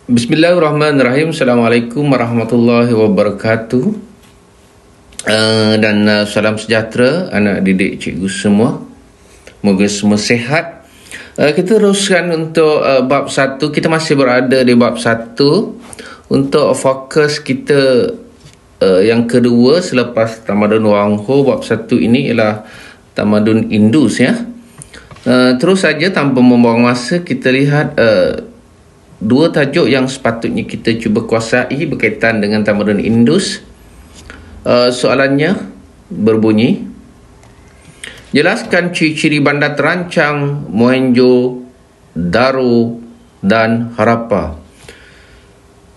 Bismillahirrahmanirrahim. Assalamualaikum warahmatullahi wabarakatuh. Salam sejahtera anak didik cikgu semua. Moga semua sihat. Kita teruskan untuk bab 1. Kita masih berada di bab 1 untuk fokus kita yang kedua selepas Tamadun Wang Ho. Bab 1 ini ialah Tamadun Indus, ya. Terus saja tanpa membuang masa, kita lihat dua tajuk yang sepatutnya kita cuba kuasai berkaitan dengan Tamadun Indus. Soalannya berbunyi, jelaskan ciri-ciri bandar terancang Mohenjo-daro dan Harappa.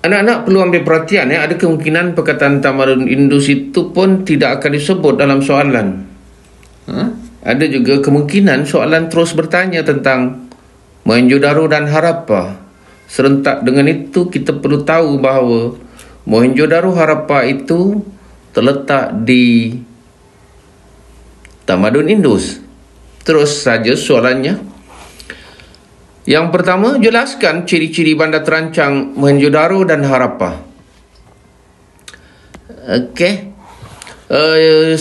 Anak-anak perlu ambil perhatian, ya. Ada kemungkinan perkataan Tamadun Indus itu pun tidak akan disebut dalam soalan. Ada juga kemungkinan soalan terus bertanya tentang Mohenjo-daro dan Harappa. Serentak dengan itu, kita perlu tahu bahawa Mohenjo-daro Harappa itu terletak di Tamadun Indus. Terus saja soalannya. Yang pertama, jelaskan ciri-ciri bandar terancang Mohenjo-daro dan Harappa. Okey.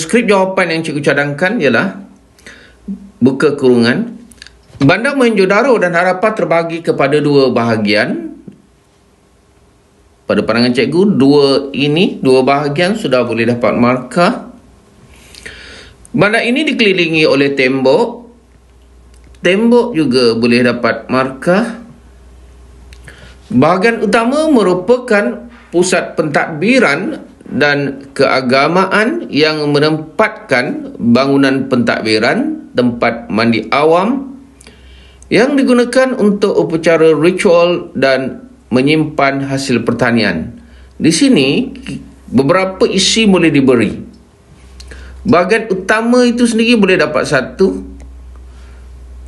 Skrip jawapan yang cikgu cadangkan ialah buka kurungan. Bandar Mohenjo-daro dan Harappa terbagi kepada dua bahagian. Pada pandangan cikgu, dua bahagian sudah boleh dapat markah. Bandar ini dikelilingi oleh tembok. Tembok juga boleh dapat markah. Bahagian utama merupakan pusat pentadbiran dan keagamaan yang menempatkan bangunan pentadbiran, tempat mandi awam yang digunakan untuk upacara ritual dan menyimpan hasil pertanian. Di sini beberapa isi boleh diberi. Bahagian utama itu sendiri boleh dapat 1.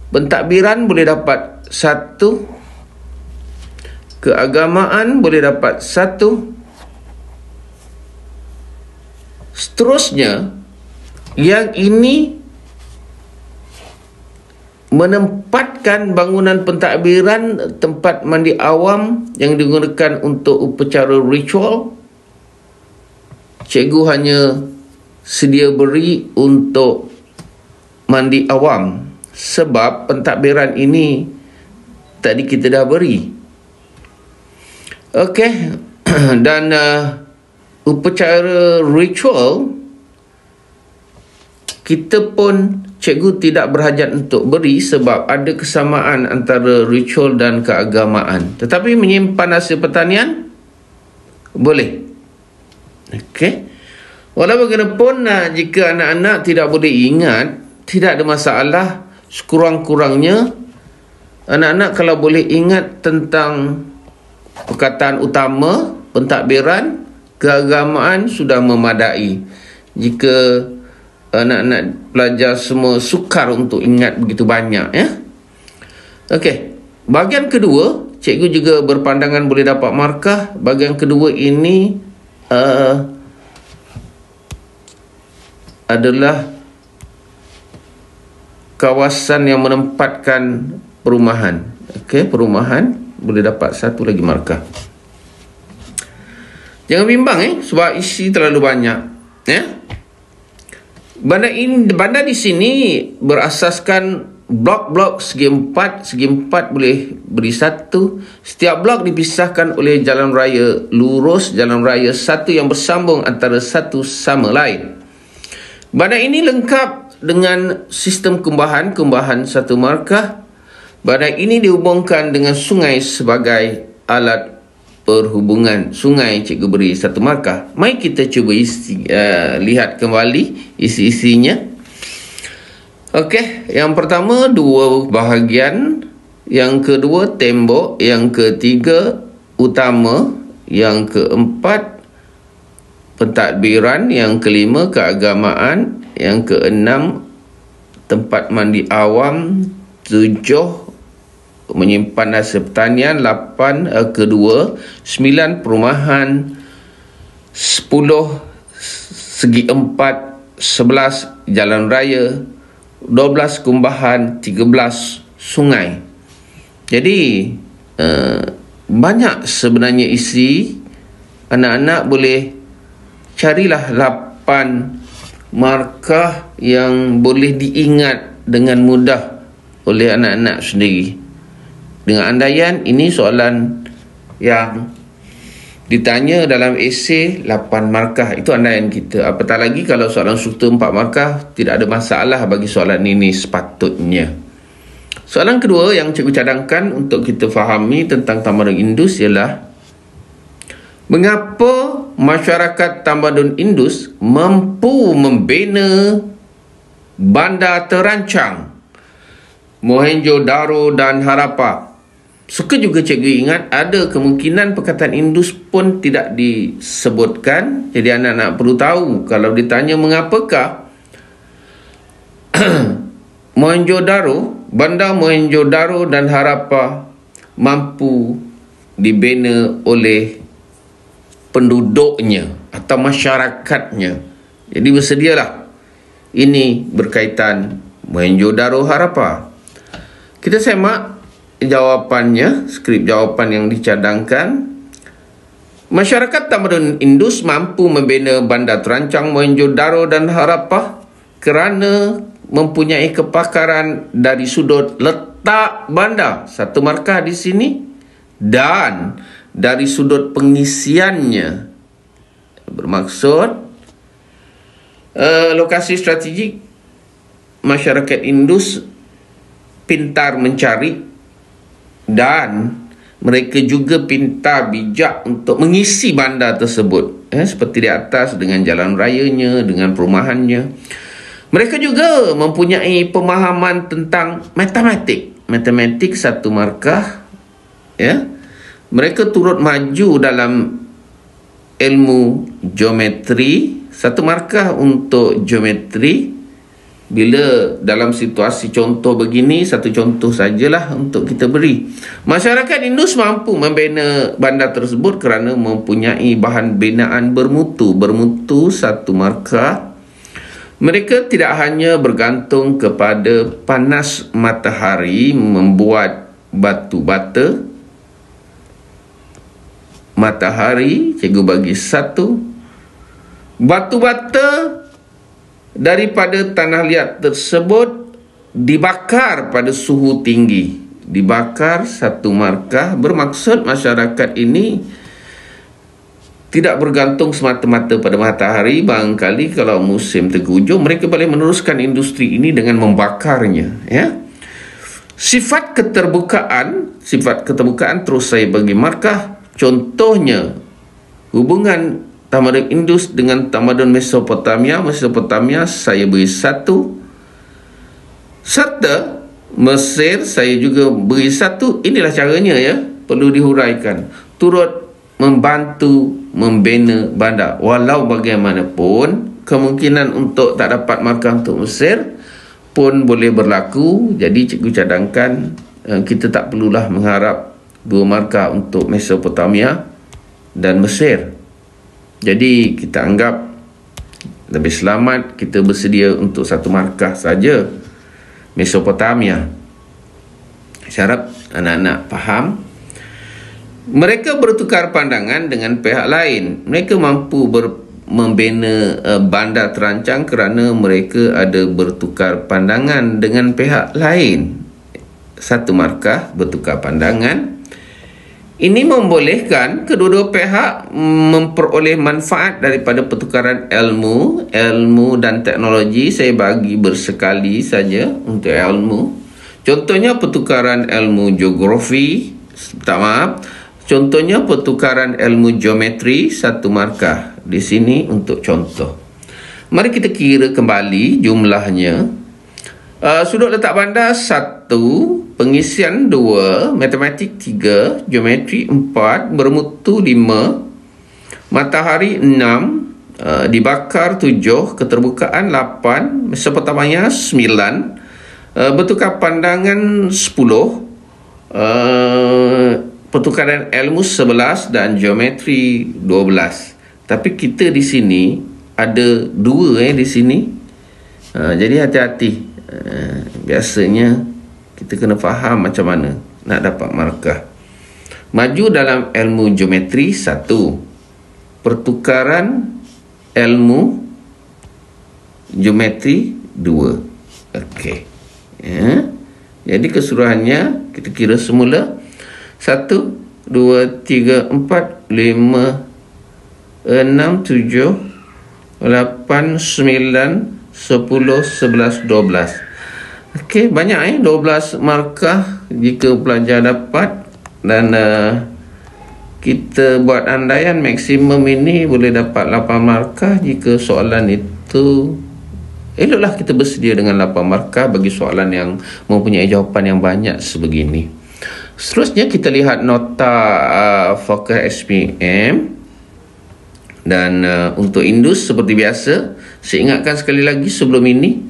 Pentadbiran boleh dapat 1. Keagamaan boleh dapat 1. Seterusnya, yang ini menempatkan bangunan pentadbiran, tempat mandi awam yang digunakan untuk upacara ritual. Cikgu hanya sedia beri untuk mandi awam sebab pentadbiran ini tadi kita dah beri. Okey. Dan upacara ritual kita pun cikgu tidak berhajat untuk beri sebab ada kesamaan antara ritual dan keagamaan. Tetapi menyimpan hasil pertanian boleh. Okey. Walau bagaimanapun, jika anak-anak tidak boleh ingat, tidak ada masalah. Sekurang-kurangnya anak-anak kalau boleh ingat tentang perkataan utama, pentadbiran, keagamaan sudah memadai. Jika anak-anak pelajar semua sukar untuk ingat begitu banyak, ya. Okey. Bahagian kedua, cikgu juga berpandangan boleh dapat markah. Bahagian kedua ini adalah kawasan yang menempatkan perumahan. Okey, perumahan boleh dapat 1 lagi markah. Jangan bimbang, sebab isi terlalu banyak, ya. Bandar di sini berasaskan blok-blok segi empat boleh beri 1. Setiap blok dipisahkan oleh jalan raya lurus, jalan raya 1 yang bersambung antara satu sama lain. Bandar ini lengkap dengan sistem kumbahan 1 markah. Bandar ini dihubungkan dengan sungai sebagai alat perhubungan. Sungai cikgu beri 1 markah. Mari kita cuba lihat kembali isi-isinya. Okey, yang pertama 2 bahagian, yang kedua tembok, yang ketiga utama, yang keempat pentadbiran, yang kelima keagamaan, yang keenam tempat mandi awam, 7 menyimpan hasil pertanian, 8 kedua, 9 perumahan, 10 segi empat, 11 jalan raya, 12 kumbahan, 13 sungai. Jadi banyak sebenarnya isi. Anak-anak boleh carilah 8 markah yang boleh diingat dengan mudah oleh anak-anak sendiri. Dengan andaian ini soalan yang ditanya dalam esei 8 markah, itu andaian kita. Apatah lagi kalau soalan struktur 4 markah, tidak ada masalah bagi soalan ini sepatutnya. Soalan kedua yang cikgu cadangkan untuk kita fahami tentang tamadun Indus ialah mengapa masyarakat tamadun Indus mampu membina bandar terancang Mohenjo-daro dan Harappa. Suka juga cikgu ingat ada kemungkinan perkataan Indus pun tidak disebutkan. Jadi anak-anak perlu tahu kalau ditanya mengapakah Mohenjo-daro, bandar Mohenjo-daro dan Harappa mampu dibina oleh penduduknya atau masyarakatnya. Jadi bersedialah ini berkaitan Mohenjo-daro Harappa. Kita semak jawapannya, skrip jawapan yang dicadangkan. Masyarakat tamadun Indus mampu membina bandar terancang Mohenjo-daro dan Harappa kerana mempunyai kepakaran dari sudut letak bandar, 1 markah di sini, dan dari sudut pengisiannya. Bermaksud lokasi strategik, masyarakat Indus pintar mencari dan mereka juga pintar bijak untuk mengisi bandar tersebut, seperti di atas dengan jalan rayanya, dengan perumahannya. Mereka juga mempunyai pemahaman tentang matematik 1 markah, mereka turut maju dalam ilmu geometri, 1 markah untuk geometri. Bila dalam situasi contoh begini, 1 contoh sajalah untuk kita beri. Masyarakat Indus mampu membina bandar tersebut kerana mempunyai bahan binaan bermutu. Bermutu 1 markah. Mereka tidak hanya bergantung kepada panas matahari membuat batu bata. Matahari, cikgu bagi 1. Batu bata daripada tanah liat tersebut dibakar pada suhu tinggi. Dibakar 1 markah, bermaksud masyarakat ini tidak bergantung semata-mata pada matahari. Barangkali kalau musim terhujung, mereka boleh meneruskan industri ini dengan membakarnya. Sifat keterbukaan terus saya bagi markah. Contohnya, hubungan tamadun Indus dengan tamadun Mesopotamia saya beri 1. Serta Mesir saya juga beri 1. Inilah caranya, perlu dihuraikan. Turut membantu membina bandar. Walau bagaimanapun, kemungkinan untuk tak dapat markah untuk Mesir pun boleh berlaku. Jadi cikgu cadangkan kita tak perlulah mengharap 2 markah untuk Mesopotamia dan Mesir. Jadi kita anggap lebih selamat kita bersedia untuk 1 markah saja, Mesopotamia. Syarat anak-anak faham. Mereka bertukar pandangan dengan pihak lain. Mereka mampu membina bandar terancang kerana mereka ada bertukar pandangan dengan pihak lain. 1 markah bertukar pandangan. Ini membolehkan kedua-dua pihak memperoleh manfaat daripada pertukaran ilmu dan teknologi. Saya bagi bersekali saja untuk ilmu. Contohnya pertukaran ilmu geografi, contohnya pertukaran ilmu geometri, 1 markah di sini untuk contoh. Mari kita kira kembali jumlahnya. Sudut letak bandar 1, pengisian 2, matematik 3, geometri 4, bermutu 5, matahari 6, dibakar 7, keterbukaan 8, Mesopotamia 9, bertukar pandangan 10, pertukaran ilmu 11 dan geometri 12. Tapi kita di sini ada 2 di sini. Jadi hati-hati. Biasanya kita kena faham macam mana nak dapat markah. Maju dalam ilmu geometri, 1. Pertukaran ilmu geometri, 2. Okey. Ya. Jadi keseluruhannya kita kira semula 1, 2, 3, 4, 5, 6, 7, 8, 9, 10, 11, 12. Okey, banyak 12 markah jika pelajar dapat. Dan kita buat andaian maksimum ini boleh dapat 8 markah jika soalan itu, eloklah kita bersedia dengan 8 markah bagi soalan yang mempunyai jawapan yang banyak sebegini. Seterusnya kita lihat nota fokus SPM. Dan untuk Indus seperti biasa, saya ingatkan sekali lagi sebelum ini,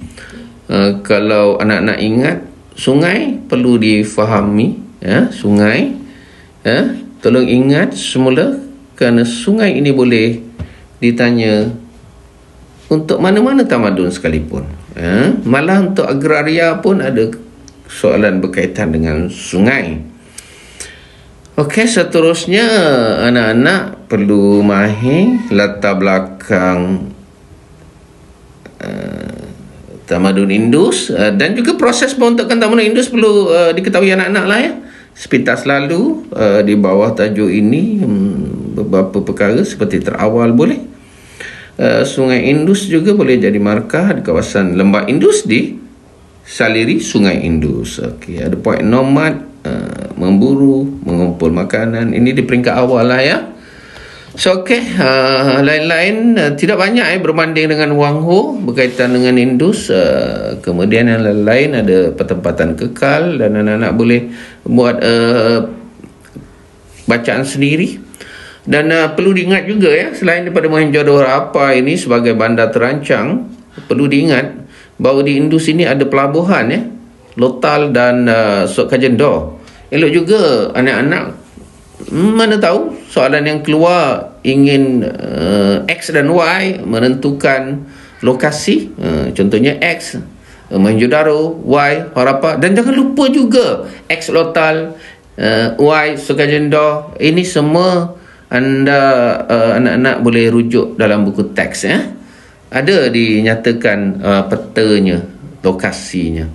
kalau anak-anak ingat, sungai perlu difahami, sungai, tolong ingat semula, kerana sungai ini boleh ditanya untuk mana-mana tamadun sekalipun. Malah untuk agraria pun ada soalan berkaitan dengan sungai. Okey, seterusnya anak-anak perlu mahir latar belakang tamadun Indus, dan juga proses pembentukan tamadun Indus perlu diketahui anak-anak lah ya. Sepintas lalu di bawah tajuk ini beberapa perkara seperti terawal boleh. Sungai Indus juga boleh jadi markah di kawasan lembah Indus di saliri Sungai Indus. Okey, ada poin nomad, memburu, mengumpul makanan. Ini di peringkat awal lah ya. So okey, lain-lain tidak banyak berbanding dengan Wang Ho berkaitan dengan Indus. Kemudian yang lain ada pertempatan kekal, dan anak-anak boleh buat bacaan sendiri. Dan perlu diingat juga ya, selain daripada Mohenjo-daro Harappa ini sebagai bandar terancang, perlu diingat bahawa di Indus ini ada pelabuhan ya, Lothal dan Sokajendo. Elok juga anak-anak, mana tahu soalan yang keluar ingin X dan Y menentukan lokasi, contohnya X Mohenjo-daro, Y Harappa, dan jangan lupa juga X Lothal, Y Sokajendo. Ini semua anda anak-anak boleh rujuk dalam buku teks ya. Ada dinyatakan petanya, lokasinya.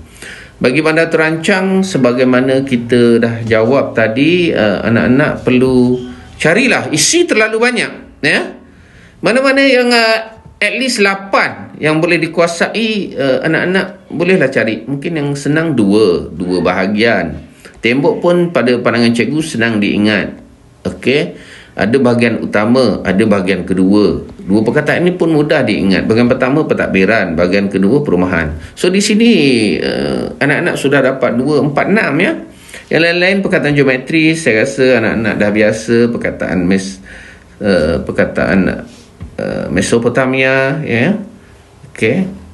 Bagi bandar terancang, sebagaimana kita dah jawab tadi, anak-anak perlu carilah, isi terlalu banyak ya. Mana-mana yang at least 8 yang boleh dikuasai, anak-anak bolehlah cari. Mungkin yang senang dua bahagian. Tembok pun pada pandangan cikgu senang diingat. Okey, ada bahagian utama, ada bahagian kedua. Dua perkataan ini pun mudah diingat. Bahagian pertama pentadbiran, bahagian kedua perumahan. So di sini anak-anak sudah dapat 2, 4, 6 ya. Yang lain-lain perkataan geometri, saya rasa anak-anak dah biasa. Perkataan Mesopotamia ya. Okey.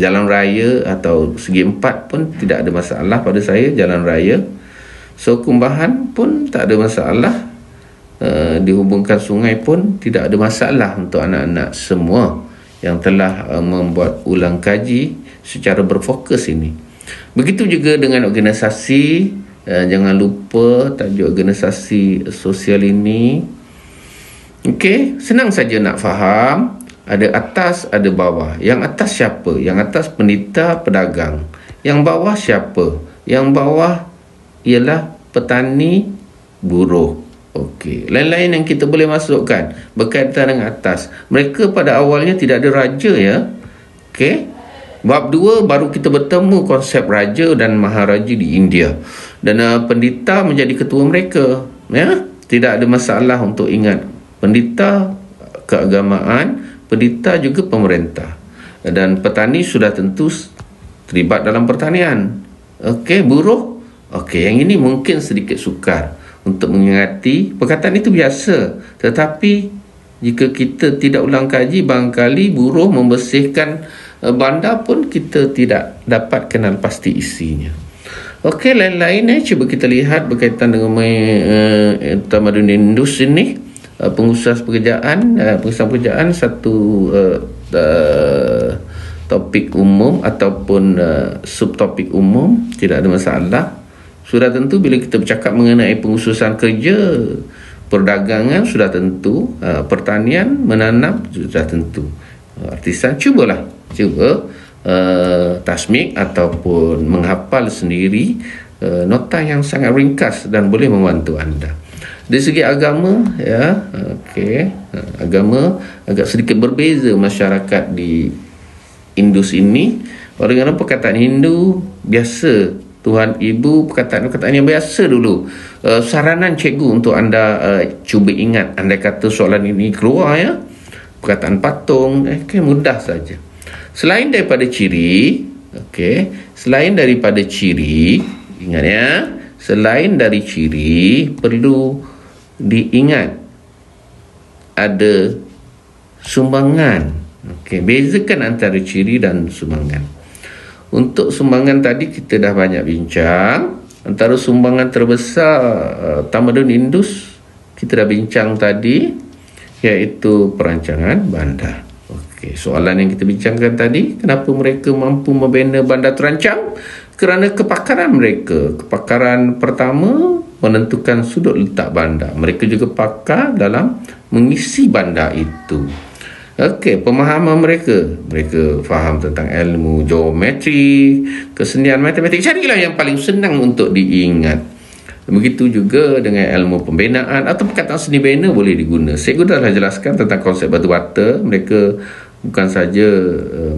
Jalan raya atau segi 4 pun tidak ada masalah pada saya, jalan raya. So kumbahan pun tak ada masalah. Dihubungkan sungai pun tidak ada masalah untuk anak-anak semua yang telah membuat ulang kaji secara berfokus ini. Begitu juga dengan organisasi. Jangan lupa tajuk organisasi sosial ini. Okey, senang saja nak faham. Ada atas, ada bawah. Yang atas siapa? Yang atas pendeta, pedagang. Yang bawah siapa? Yang bawah ialah petani, buruh. Okey, lain-lain yang kita boleh masukkan berkaitan dengan atas. Mereka pada awalnya tidak ada raja ya. Okey. Bab 2 baru kita bertemu konsep raja dan maharaja di India. Dan pendeta menjadi ketua mereka ya. Tidak ada masalah untuk ingat pendeta keagamaan, pendeta juga pemerintah. Dan petani sudah tentu terlibat dalam pertanian. Okey, buruh. Okey, yang ini mungkin sedikit sukar untuk mengingati. Perkataan itu biasa, tetapi jika kita tidak ulang kaji, barangkali buruh membersihkan bandar pun kita tidak dapat kenal pasti isinya. Okey, lain-lain cuba kita lihat berkaitan dengan tamadun Indus ini. Pengusaha pekerjaan satu topik umum ataupun subtopik umum, tidak ada masalah. sudah tentu bila kita bercakap mengenai pengkhususan kerja, perdagangan sudah tentu, pertanian, menanam sudah tentu. Artisan cuba tasmik ataupun menghafal sendiri nota yang sangat ringkas dan boleh membantu anda. Dari segi agama, agama agak sedikit berbeza masyarakat di Indus ini. Orang-orang perkataan Hindu biasa, Tuhan Ibu, perkataan yang biasa dulu. Saranan cikgu untuk anda cuba ingat, anda kata soalan ini keluar perkataan patung, mudah saja. Selain daripada ciri, ingat selain dari ciri perlu diingat ada sumbangan. Bezakan antara ciri dan sumbangan. Untuk sumbangan tadi kita dah banyak bincang. Antara sumbangan terbesar tamadun Indus kita dah bincang tadi, iaitu perancangan bandar. Soalan yang kita bincangkan tadi, kenapa mereka mampu membina bandar terancang? Kerana kepakaran mereka. Kepakaran pertama menentukan sudut letak bandar. Mereka juga pakar dalam mengisi bandar itu. Pemahaman mereka faham tentang ilmu geometri, kesenian matematik. Carilah yang paling senang untuk diingat. Begitu juga dengan ilmu pembinaan atau perkataan seni bina boleh diguna. Cikgu dah jelaskan tentang konsep batu bata. Mereka bukan saja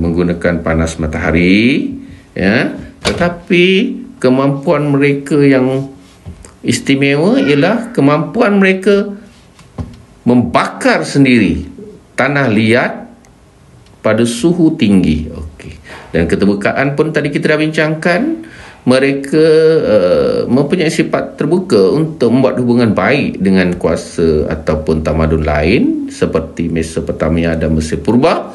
menggunakan panas matahari, tetapi kemampuan mereka yang istimewa ialah kemampuan mereka membakar sendiri tanah liat pada suhu tinggi. Dan keterbukaan pun tadi kita dah bincangkan. Mereka mempunyai sifat terbuka untuk membuat hubungan baik dengan kuasa ataupun tamadun lain seperti Mesopotamia dan Mesir Purba.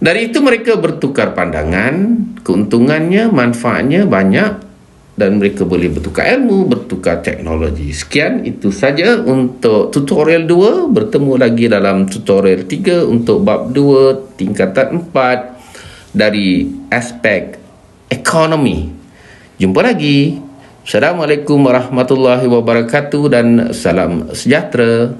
Dari itu mereka bertukar pandangan, keuntungannya, manfaatnya banyak, dan mereka boleh bertukar ilmu, bertukar teknologi. Sekian, itu saja untuk tutorial 2. Bertemu lagi dalam tutorial 3 untuk bab 2 tingkatan 4 dari aspek ekonomi. Jumpa lagi. Assalamualaikum warahmatullahi wabarakatuh dan salam sejahtera.